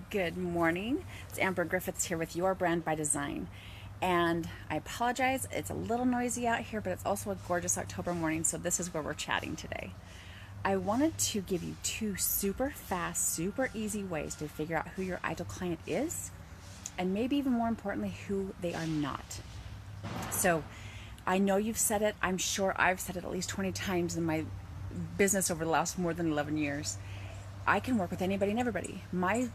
Good morning. It's Amber Griffiths here with Your Brand by Design. And I apologize, it's a little noisy out here, but it's also a gorgeous October morning, so this is where we're chatting today. I wanted to give you two super fast, super easy ways to figure out who your ideal client is, and maybe even more importantly, who they are not. So I know you've said it, I'm sure I've said it at least 20 times in my business over the last more than 11 years. I can work with anybody and everybody. My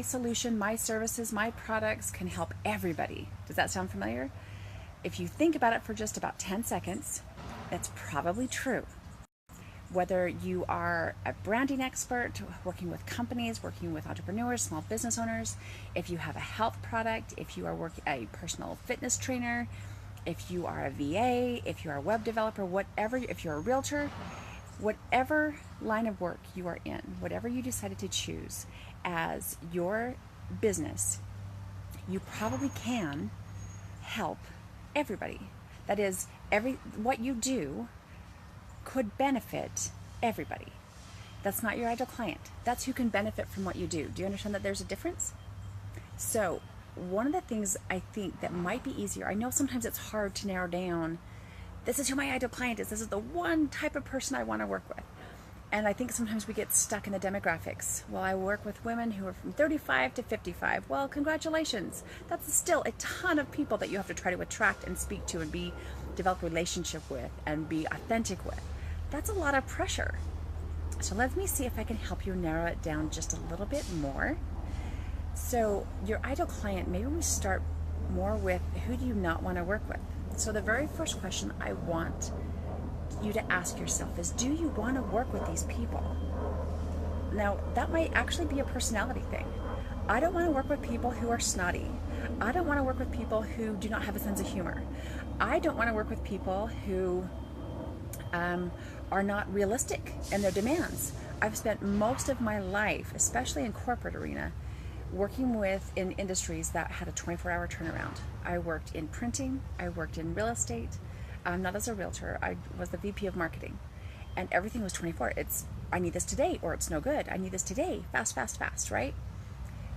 solution, my services, my products can help everybody. Does that sound familiar? If you think about it for just about 10 seconds, that's probably true. Whether you are a branding expert, working with companies, working with entrepreneurs, small business owners, if you have a health product, if you are a personal fitness trainer, if you are a VA, if you are a web developer, whatever, if you're a realtor, whatever line of work you are in, whatever you decided to choose as your business, you probably can help everybody. That is, what you do could benefit everybody. That's not your ideal client. That's who can benefit from what you do. Do you understand that there's a difference? So one of the things I think that might be easier, I know sometimes it's hard to narrow down, this is who my ideal client is. This is the one type of person I want to work with. And I think sometimes we get stuck in the demographics. Well, I work with women who are from 35 to 55. Well, congratulations. That's still a ton of people that you have to try to attract and speak to and develop a relationship with and be authentic with. That's a lot of pressure. So let me see if I can help you narrow it down just a little bit more. So your ideal client, maybe we start more with who do you not want to work with? So the very first question I want you to ask yourself is, do you want to work with these people? Now, that might actually be a personality thing. I don't want to work with people who are snotty. I don't want to work with people who do not have a sense of humor. I don't want to work with people who are not realistic in their demands. I've spent most of my life, especially in corporate arena, working in industries that had a 24-hour turnaround. I worked in printing, I worked in real estate, not as a realtor, I was the VP of marketing, and everything was 24. I need this today or it's no good. I need this today, fast, fast, fast, right?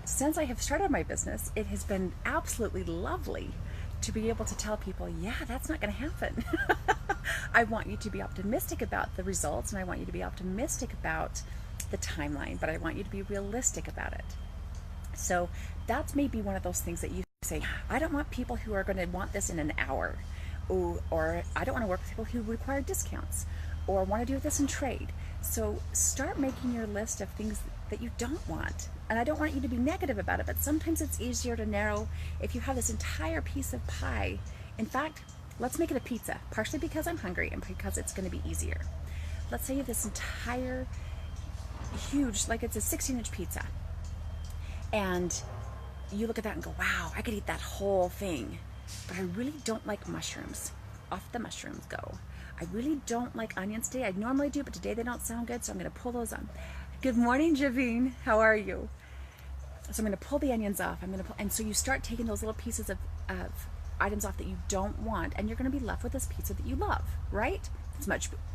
Since I have started my business, it has been absolutely lovely to be able to tell people, yeah, that's not gonna happen. I want you to be optimistic about the results, and I want you to be optimistic about the timeline, but I want you to be realistic about it. So that's maybe one of those things that you say, I don't want people who are going to want this in an hour, or I don't want to work with people who require discounts or want to do this in trade. So start making your list of things that you don't want. And I don't want you to be negative about it, but sometimes it's easier to narrow if you have this entire piece of pie. In fact, let's make it a pizza, partially because I'm hungry and because it's going to be easier. Let's say you have this entire huge, like it's a 16-inch pizza. And you look at that and go, wow, I could eat that whole thing. But I really don't like mushrooms. Off the mushrooms go. I really don't like onions today. I normally do, but today they don't sound good, so I'm going to pull those on. Good morning, Javine. How are you? So I'm going to pull the onions off. And so you start taking those little pieces of items off that you don't want, and you're going to be left with this pizza that you love, right?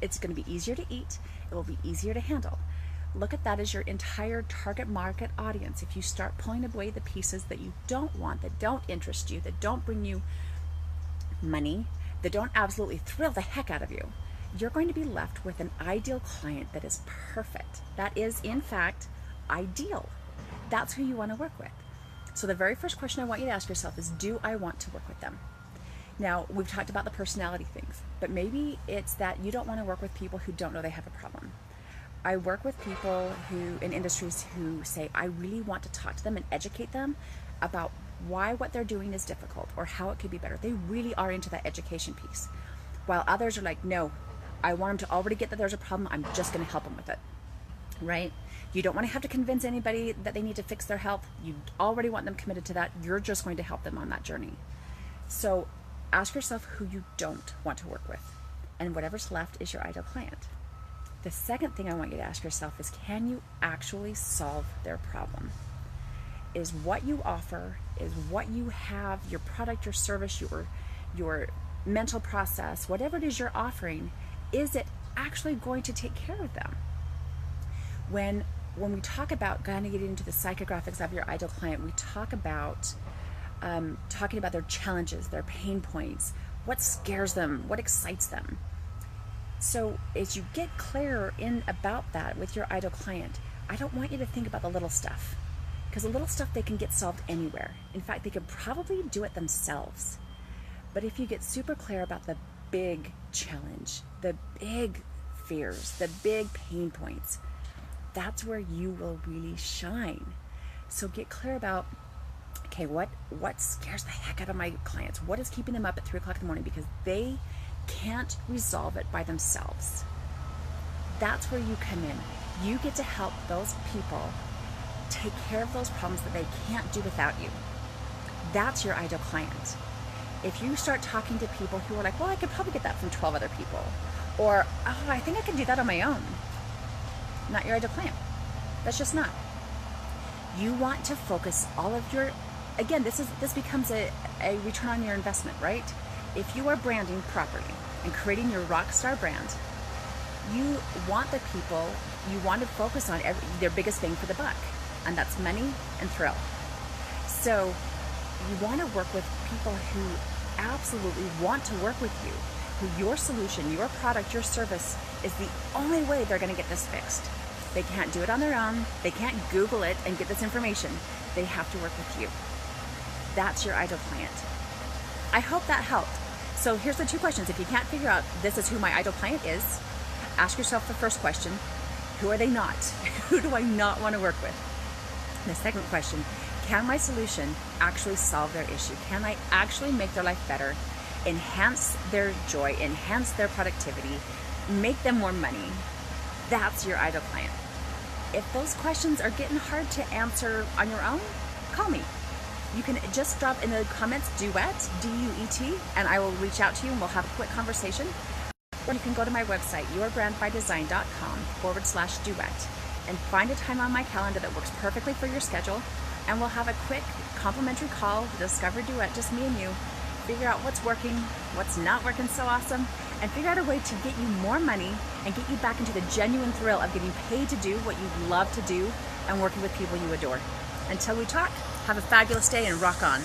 It's going to be easier to eat. It will be easier to handle. Look at that as your entire target market audience. If you start pulling away the pieces that you don't want, that don't interest you, that don't bring you money, that don't absolutely thrill the heck out of you, you're going to be left with an ideal client that is perfect. That is, in fact, ideal. That's who you want to work with. So the very first question I want you to ask yourself is, do I want to work with them? Now, we've talked about the personality things, but maybe it's that you don't want to work with people who don't know they have a problem. I work with people in industries who say, I really want to talk to them and educate them about why what they're doing is difficult or how it could be better. They really are into that education piece. While others are like, no, I want them to already get that there's a problem. I'm just going to help them with it, right? You don't want to have to convince anybody that they need to fix their health. You already want them committed to that. You're just going to help them on that journey. So ask yourself who you don't want to work with, and whatever's left is your ideal client. The second thing I want you to ask yourself is, can you actually solve their problem? Is what you offer, is what you have, your product, your service, your mental process, whatever it is you're offering, is it actually going to take care of them? When when we talk about kind of getting into the psychographics of your ideal client, we talk about talking about their challenges, their pain points, what scares them, what excites them. So as you get clearer in about that with your ideal client, I don't want you to think about the little stuff, because the little stuff they can get solved anywhere. In fact, they could probably do it themselves. But if you get super clear about the big challenge, the big fears, the big pain points, that's where you will really shine. So get clear about, okay, what scares the heck out of my clients? What is keeping them up at 3 o'clock in the morning because they can't resolve it by themselves? That's where you come in. You get to help those people take care of those problems that they can't do without you. That's your ideal client. If you start talking to people who are like, well, I could probably get that from 12 other people, or, oh, I think I can do that on my own, not your ideal client. That's just not. You want to focus all of your, again, this becomes a return on your investment, right? If you are branding properly and creating your rock star brand, you want the people, you want to focus on their biggest bang for the buck, and that's money and thrill. So you want to work with people who absolutely want to work with you, who your solution, your product, your service is the only way they're going to get this fixed. They can't do it on their own. They can't Google it and get this information. They have to work with you. That's your ideal client. I hope that helped. So here's the 2 questions. If you can't figure out this is who my ideal client is, ask yourself the first question, who are they not? Who do I not want to work with? The second question, can my solution actually solve their issue? Can I actually make their life better, enhance their joy, enhance their productivity, make them more money? That's your ideal client. If those questions are getting hard to answer on your own, call me. You can just drop in the comments DUET, D-U-E-T, and I will reach out to you and we'll have a quick conversation. Or you can go to my website, yourbrandbydesign.com/duet, and find a time on my calendar that works perfectly for your schedule, and we'll have a quick complimentary call to discover Duet, just me and you, figure out what's working, what's not working so awesome, and figure out a way to get you more money and get you back into the genuine thrill of getting paid to do what you love to do and working with people you adore. Until we talk, have a fabulous day and rock on.